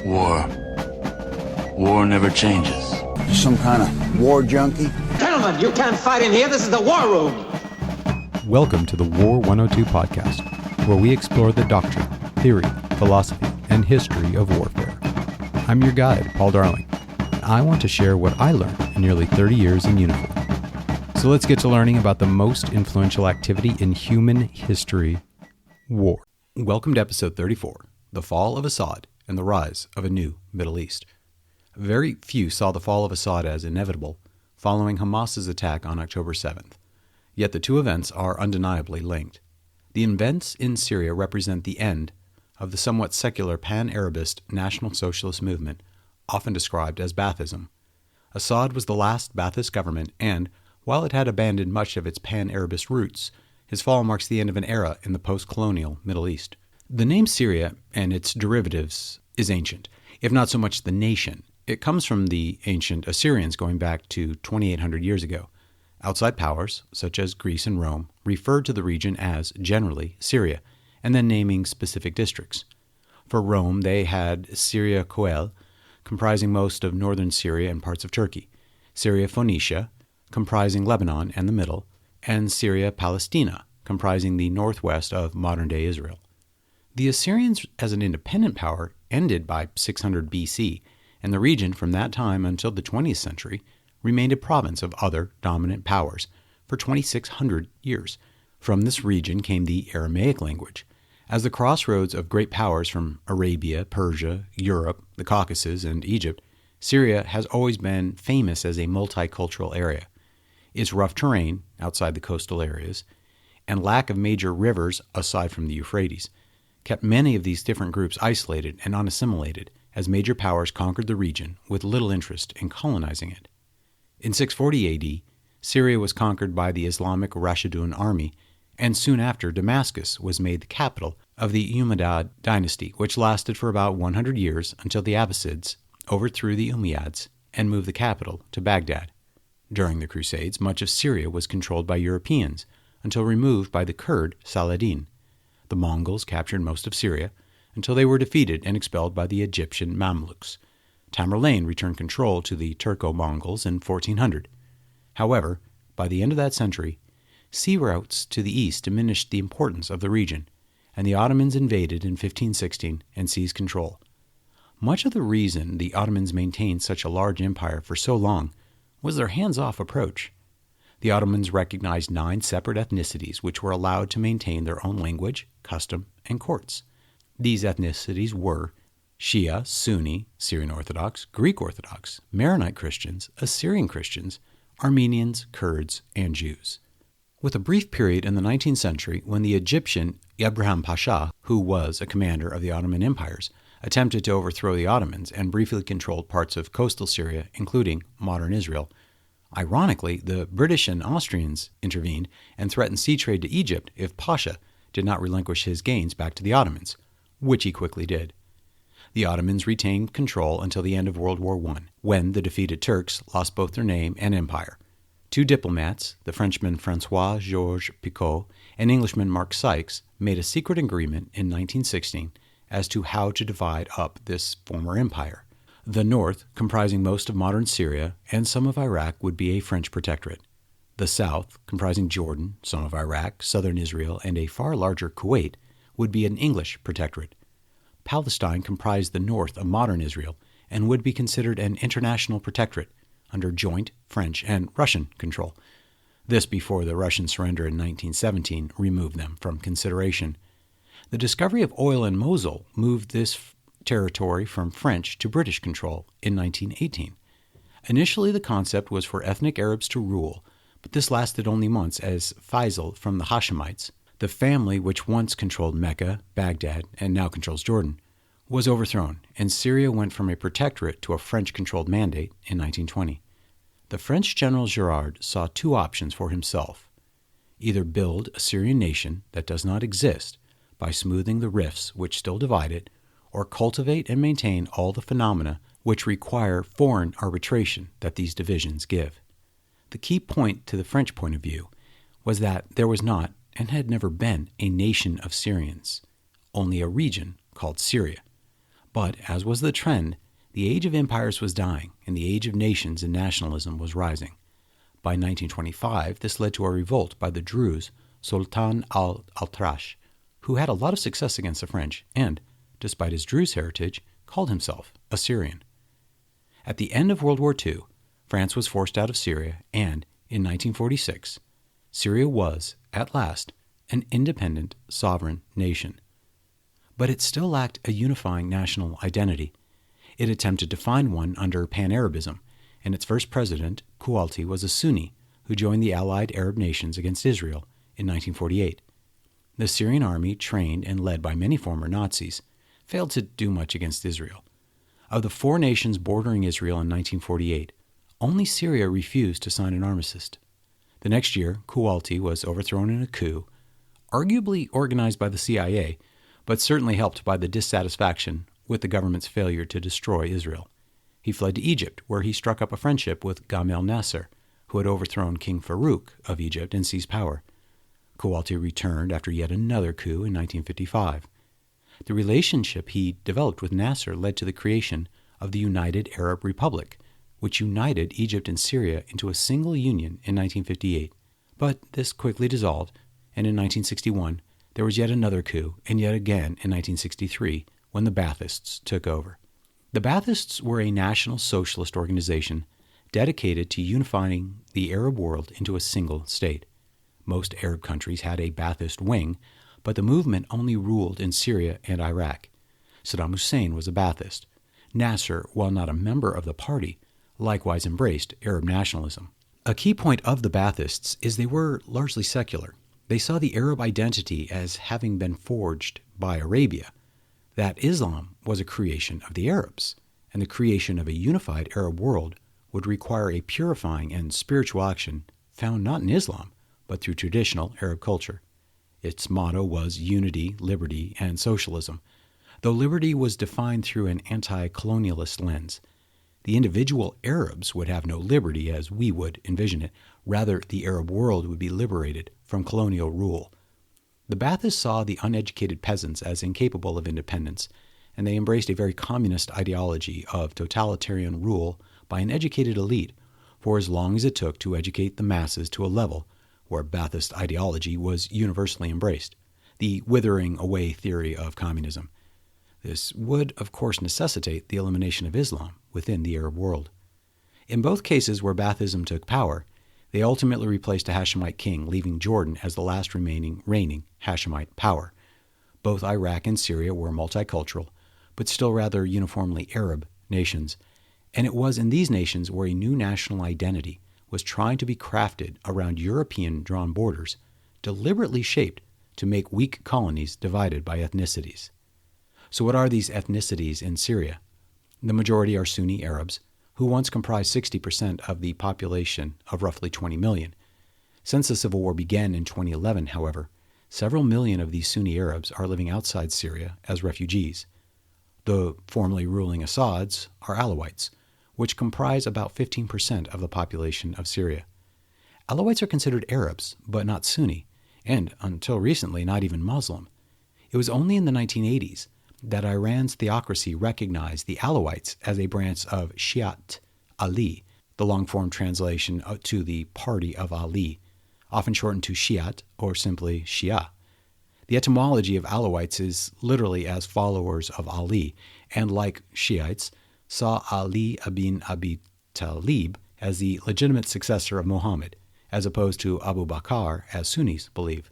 War. War never changes. Some kind of war junkie? Gentlemen, you can't fight in here. This is the war room. Welcome to the War 102 podcast, where we explore the doctrine, theory, philosophy, and history of warfare. I'm your guide, Paul Darling, and I want to share what I learned in nearly 30 years in uniform. So let's get to learning about the most influential activity in human history, war. Welcome to episode 34, The Fall of Assad and the Rise of a New Middle East. Very few saw the fall of Assad as inevitable, following Hamas's attack on October 7th. Yet the two events are undeniably linked. The events in Syria represent the end of the somewhat secular pan-Arabist National Socialist movement, often described as Baathism. Assad was the last Baathist government, and, while it had abandoned much of its pan-Arabist roots, his fall marks the end of an era in the post-colonial Middle East. The name Syria and its derivatives is ancient, if not so much the nation. It comes from the ancient Assyrians going back to 2,800 years ago. Outside powers, such as Greece and Rome, referred to the region as, generally, Syria, and then naming specific districts. For Rome, they had Syria Coel, comprising most of northern Syria and parts of Turkey, Syria Phoenicia, comprising Lebanon and the middle, and Syria Palestina, comprising the northwest of modern-day Israel. The Assyrians, as an independent power, ended by 600 BC, and the region from that time until the 20th century remained a province of other dominant powers for 2,600 years. From this region came the Aramaic language. As the crossroads of great powers from Arabia, Persia, Europe, the Caucasus, and Egypt, Syria has always been famous as a multicultural area. Its rough terrain, outside the coastal areas, and lack of major rivers aside from the Euphrates, kept many of these different groups isolated and unassimilated as major powers conquered the region with little interest in colonizing it. In 640 AD, Syria was conquered by the Islamic Rashidun army, and soon after Damascus was made the capital of the Umayyad dynasty, which lasted for about 100 years until the Abbasids overthrew the Umayyads and moved the capital to Baghdad. During the Crusades, much of Syria was controlled by Europeans until removed by the Kurd Saladin. The Mongols captured most of Syria until they were defeated and expelled by the Egyptian Mamluks. Tamerlane returned control to the Turco-Mongols in 1400. However, by the end of that century, sea routes to the east diminished the importance of the region, and the Ottomans invaded in 1516 and seized control. Much of the reason the Ottomans maintained such a large empire for so long was their hands-off approach. The Ottomans recognized 9 separate ethnicities which were allowed to maintain their own language, custom, and courts. These ethnicities were Shia, Sunni, Syrian Orthodox, Greek Orthodox, Maronite Christians, Assyrian Christians, Armenians, Kurds, and Jews. With a brief period in the 19th century when the Egyptian Ibrahim Pasha, who was a commander of the Ottoman empires, attempted to overthrow the Ottomans and briefly controlled parts of coastal Syria, including modern Israel. Ironically, the British and Austrians intervened and threatened sea trade to Egypt if Pasha did not relinquish his gains back to the Ottomans, which he quickly did. The Ottomans retained control until the end of World War I, when the defeated Turks lost both their name and empire. 2 diplomats, the Frenchman François-Georges Picot and Englishman Mark Sykes, made a secret agreement in 1916 as to how to divide up this former empire. The north, comprising most of modern Syria and some of Iraq, would be a French protectorate. The south, comprising Jordan, some of Iraq, southern Israel, and a far larger Kuwait, would be an English protectorate. Palestine comprised the north of modern Israel and would be considered an international protectorate under joint French and Russian control. This before the Russian surrender in 1917 removed them from consideration. The discovery of oil in Mosul moved this territory from French to British control in 1918. Initially, the concept was for ethnic Arabs to rule, but this lasted only months as Faisal from the Hashemites, the family which once controlled Mecca, Baghdad, and now controls Jordan, was overthrown, and Syria went from a protectorate to a French-controlled mandate in 1920. The French general Girard saw 2 options for himself: either build a Syrian nation that does not exist by smoothing the rifts which still divide it, or cultivate and maintain all the phenomena which require foreign arbitration that these divisions give. The key point to the French point of view was that there was not, and had never been, a nation of Syrians, only a region called Syria. But, as was the trend, the age of empires was dying, and the age of nations and nationalism was rising. By 1925, this led to a revolt by the Druze Sultan al-Atrash, who had a lot of success against the French and, despite his Druze heritage, called himself a Syrian. At the end of World War II, France was forced out of Syria, and, in 1946, Syria was, at last, an independent, sovereign nation. But it still lacked a unifying national identity. It attempted to find one under Pan-Arabism, and its first president, Koualti, was a Sunni who joined the allied Arab nations against Israel in 1948. The Syrian army, trained and led by many former Nazis, failed to do much against Israel. Of the 4 nations bordering Israel in 1948, only Syria refused to sign an armistice. The next year, Koualti was overthrown in a coup, arguably organized by the CIA, but certainly helped by the dissatisfaction with the government's failure to destroy Israel. He fled to Egypt, where he struck up a friendship with Gamal Nasser, who had overthrown King Farouk of Egypt and seized power. Koualti returned after yet another coup in 1955. The relationship he developed with Nasser led to the creation of the United Arab Republic, which united Egypt and Syria into a single union in 1958. But this quickly dissolved, and in 1961 there was yet another coup, and yet again in 1963 when the Baathists took over. The Baathists were a national socialist organization dedicated to unifying the Arab world into a single state. Most Arab countries had a Baathist wing, but the movement only ruled in Syria and Iraq. Saddam Hussein was a Baathist. Nasser, while not a member of the party, likewise embraced Arab nationalism. A key point of the Baathists is they were largely secular. They saw the Arab identity as having been forged by Arabia, that Islam was a creation of the Arabs, and the creation of a unified Arab world would require a purifying and spiritual action found not in Islam, but through traditional Arab culture. Its motto was unity, liberty, and socialism, though liberty was defined through an anti-colonialist lens. The individual Arabs would have no liberty as we would envision it. Rather, the Arab world would be liberated from colonial rule. The Baathists saw the uneducated peasants as incapable of independence, and they embraced a very communist ideology of totalitarian rule by an educated elite for as long as it took to educate the masses to a level where Baathist ideology was universally embraced, the withering away theory of communism. This would, of course, necessitate the elimination of Islam within the Arab world. In both cases where Baathism took power, they ultimately replaced a Hashemite king, leaving Jordan as the last remaining reigning Hashemite power. Both Iraq and Syria were multicultural, but still rather uniformly Arab nations, and it was in these nations where a new national identity was trying to be crafted around European-drawn borders, deliberately shaped to make weak colonies divided by ethnicities. So what are these ethnicities in Syria? The majority are Sunni Arabs, who once comprised 60% of the population of roughly 20 million. Since the civil war began in 2011, however, several million of these Sunni Arabs are living outside Syria as refugees. The formerly ruling Assads are Alawites, which comprise about 15% of the population of Syria. Alawites are considered Arabs, but not Sunni, and until recently not even Muslim. It was only in the 1980s that Iran's theocracy recognized the Alawites as a branch of Shi'at Ali, the long-form translation to the Party of Ali, often shortened to Shi'at or simply Shia. The etymology of Alawites is literally as followers of Ali, and like Shiites, saw Ali ibn Abi Talib as the legitimate successor of Muhammad, as opposed to Abu Bakr, as Sunnis believe.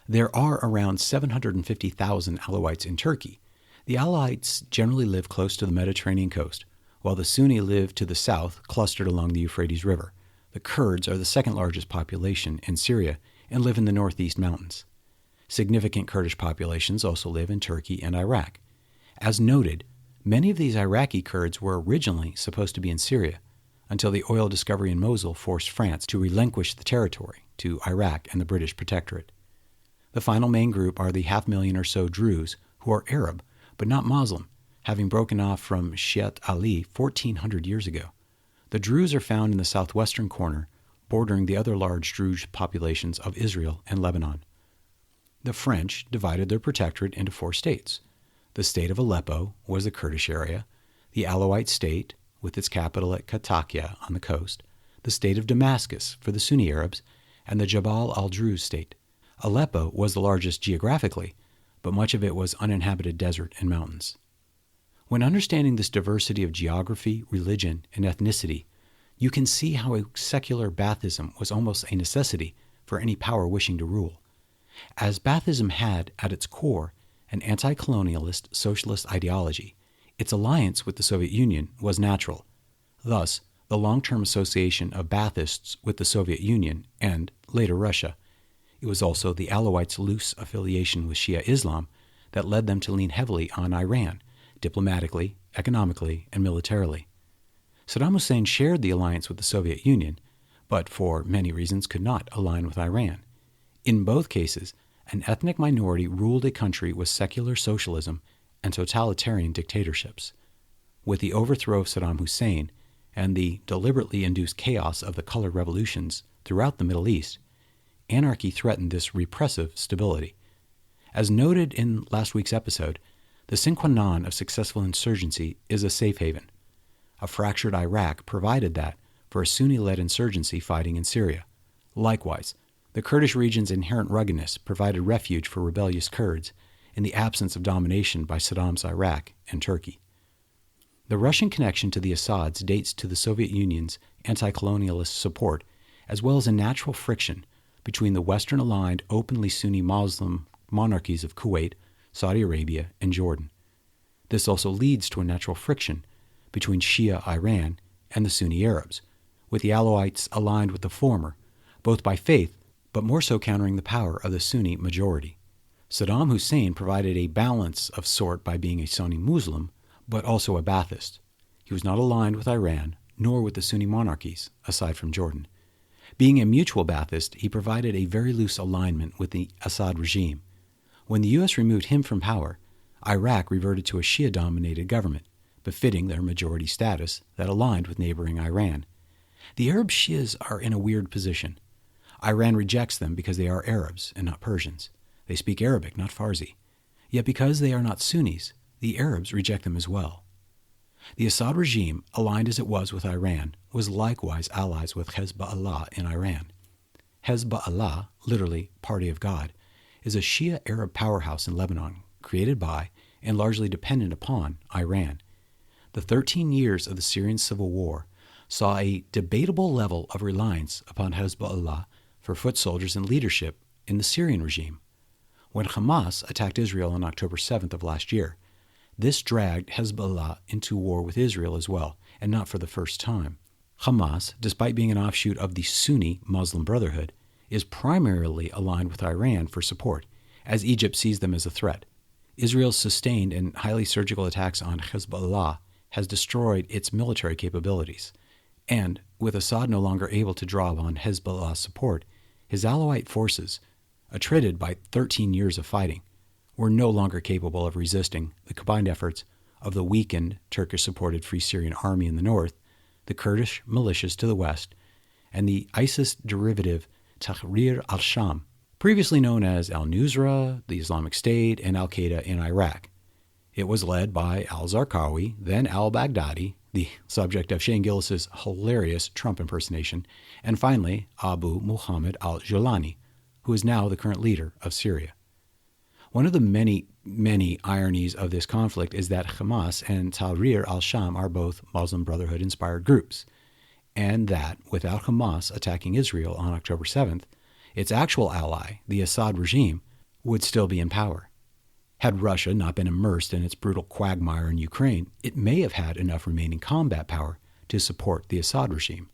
There are around 750,000 Alawites in Turkey. The Alawites generally live close to the Mediterranean coast, while the Sunni live to the south, clustered along the Euphrates River. The Kurds are the second largest population in Syria and live in the northeast mountains. Significant Kurdish populations also live in Turkey and Iraq. As noted, many of these Iraqi Kurds were originally supposed to be in Syria, until the oil discovery in Mosul forced France to relinquish the territory to Iraq and the British Protectorate. The final main group are the 500,000 or so Druze, who are Arab, but not Muslim, having broken off from Shi'at Ali 1,400 years ago. The Druze are found in the southwestern corner, bordering the other large Druze populations of Israel and Lebanon. The French divided their protectorate into 4 states: The state of Aleppo was the Kurdish area, the Alawite state, with its capital at Latakia on the coast, the state of Damascus for the Sunni Arabs, and the Jabal al-Druze state. Aleppo was the largest geographically, but much of it was uninhabited desert and mountains. When understanding this diversity of geography, religion, and ethnicity, you can see how a secular Baathism was almost a necessity for any power wishing to rule, as Baathism had, at its core, an anti-colonialist socialist ideology. Its alliance with the Soviet Union was natural. Thus, the long-term association of Baathists with the Soviet Union and, later, Russia. It was also the Alawites' loose affiliation with Shia Islam that led them to lean heavily on Iran, diplomatically, economically, and militarily. Saddam Hussein shared the alliance with the Soviet Union, but for many reasons could not align with Iran. In both cases, an ethnic minority ruled a country with secular socialism and totalitarian dictatorships. With the overthrow of Saddam Hussein and the deliberately induced chaos of the color revolutions throughout the Middle East, anarchy threatened this repressive stability. As noted in last week's episode, the sine qua non of successful insurgency is a safe haven. A fractured Iraq provided that for a Sunni-led insurgency fighting in Syria. Likewise, the Kurdish region's inherent ruggedness provided refuge for rebellious Kurds in the absence of domination by Saddam's Iraq and Turkey. The Russian connection to the Assads dates to the Soviet Union's anti-colonialist support, as well as a natural friction between the Western-aligned, openly Sunni Muslim monarchies of Kuwait, Saudi Arabia, and Jordan. This also leads to a natural friction between Shia Iran and the Sunni Arabs, with the Alawites aligned with the former, both by faith, but more so countering the power of the Sunni majority. Saddam Hussein provided a balance of sort by being a Sunni Muslim, but also a Baathist. He was not aligned with Iran, nor with the Sunni monarchies, aside from Jordan. Being a mutual Baathist, he provided a very loose alignment with the Assad regime. When the U.S. removed him from power, Iraq reverted to a Shia-dominated government, befitting their majority status that aligned with neighboring Iran. The Arab Shias are in a weird position. Iran rejects them because they are Arabs and not Persians. They speak Arabic, not Farsi. Yet because they are not Sunnis, the Arabs reject them as well. The Assad regime, aligned as it was with Iran, was likewise allies with Hezbollah in Iran. Hezbollah, literally Party of God, is a Shia Arab powerhouse in Lebanon, created by and largely dependent upon Iran. The 13 years of the Syrian civil war saw a debatable level of reliance upon Hezbollah for foot soldiers and leadership in the Syrian regime. When Hamas attacked Israel on October 7th of last year, this dragged Hezbollah into war with Israel as well, and not for the first time. Hamas, despite being an offshoot of the Sunni Muslim Brotherhood, is primarily aligned with Iran for support, as Egypt sees them as a threat. Israel's sustained and highly surgical attacks on Hezbollah has destroyed its military capabilities. And, with Assad no longer able to draw upon Hezbollah's support, his Alawite forces, attrited by 13 years of fighting, were no longer capable of resisting the combined efforts of the weakened Turkish-supported Free Syrian Army in the north, the Kurdish militias to the west, and the ISIS derivative Tahrir al-Sham, previously known as al-Nusra, the Islamic State, and al-Qaeda in Iraq. It was led by al-Zarqawi, then al-Baghdadi, the subject of Shane Gillis's hilarious Trump impersonation, and finally Abu Muhammad al-Julani, who is now the current leader of Syria. One of the many, many ironies of this conflict is that Hamas and Tahrir al-Sham are both Muslim Brotherhood-inspired groups, and that, without Hamas attacking Israel on October 7th, its actual ally, the Assad regime, would still be in power. Had Russia not been immersed in its brutal quagmire in Ukraine, it may have had enough remaining combat power to support the Assad regime.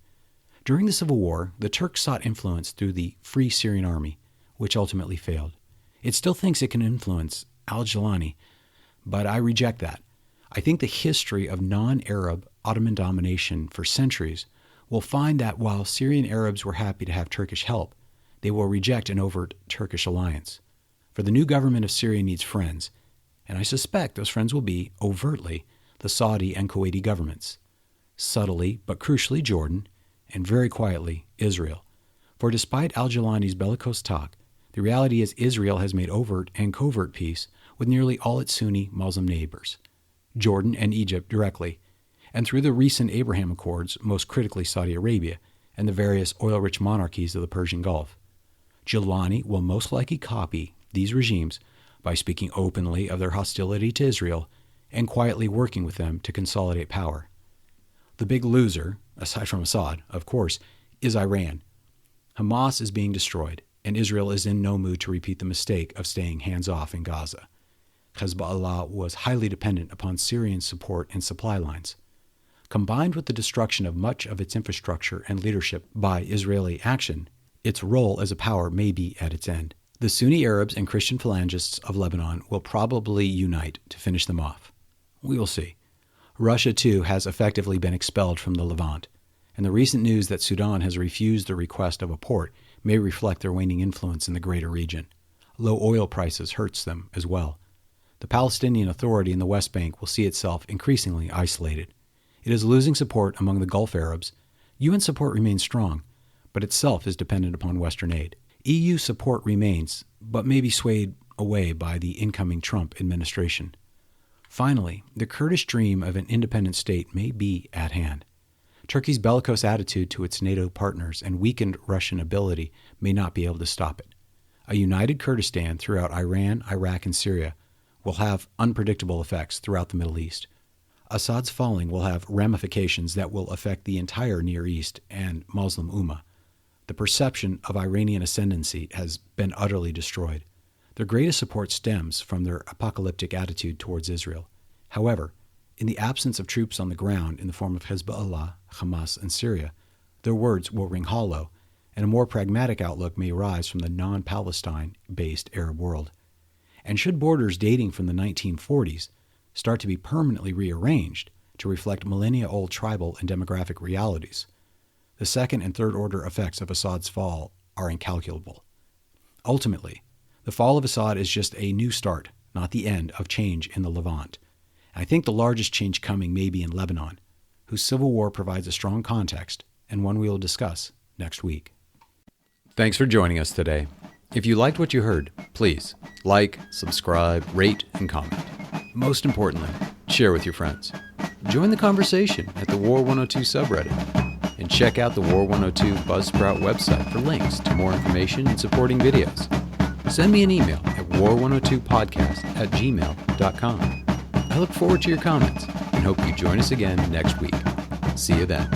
During the Civil War, the Turks sought influence through the Free Syrian Army, which ultimately failed. It still thinks it can influence al-Julani, but I reject that. I think the history of non-Arab Ottoman domination for centuries will find that while Syrian Arabs were happy to have Turkish help, they will reject an overt Turkish alliance. For the new government of Syria needs friends, and I suspect those friends will be, overtly, the Saudi and Kuwaiti governments. Subtly, but crucially, Jordan, and very quietly, Israel. For despite al-Julani's bellicose talk, the reality is Israel has made overt and covert peace with nearly all its Sunni Muslim neighbors, Jordan and Egypt directly, and through the recent Abraham Accords, most critically Saudi Arabia and the various oil-rich monarchies of the Persian Gulf. Giuliani will most likely copy these regimes by speaking openly of their hostility to Israel and quietly working with them to consolidate power. The big loser, aside from Assad, of course, is Iran. Hamas is being destroyed, and Israel is in no mood to repeat the mistake of staying hands-off in Gaza. Hezbollah was highly dependent upon Syrian support and supply lines. Combined with the destruction of much of its infrastructure and leadership by Israeli action, its role as a power may be at its end. The Sunni Arabs and Christian phalangists of Lebanon will probably unite to finish them off. We will see. Russia, too, has effectively been expelled from the Levant, and the recent news that Sudan has refused the request of a port may reflect their waning influence in the greater region. Low oil prices hurts them as well. The Palestinian Authority in the West Bank will see itself increasingly isolated. It is losing support among the Gulf Arabs. UN support remains strong, but itself is dependent upon Western aid. EU support remains, but may be swayed away by the incoming Trump administration. Finally, the Kurdish dream of an independent state may be at hand. Turkey's bellicose attitude to its NATO partners and weakened Russian ability may not be able to stop it. A united Kurdistan throughout Iran, Iraq, and Syria will have unpredictable effects throughout the Middle East. Assad's falling will have ramifications that will affect the entire Near East and Muslim Ummah. The perception of Iranian ascendancy has been utterly destroyed. Their greatest support stems from their apocalyptic attitude towards Israel. However, in the absence of troops on the ground in the form of Hezbollah, Hamas, and Syria, their words will ring hollow, and a more pragmatic outlook may arise from the non-Palestine-based Arab world. And should borders dating from the 1940s start to be permanently rearranged to reflect millennia-old tribal and demographic realities, the second and third order effects of Assad's fall are incalculable. Ultimately, the fall of Assad is just a new start, not the end of change in the Levant. I think the largest change coming may be in Lebanon, whose civil war provides a strong context and one we will discuss next week. Thanks for joining us today. If you liked what you heard, please like, subscribe, rate, and comment. Most importantly, share with your friends. Join the conversation at the War 102 subreddit, and check out the War 102 Buzzsprout website for links to more information and supporting videos. Send me an email at war102podcast@gmail.com. I look forward to your comments and hope you join us again next week. See you then.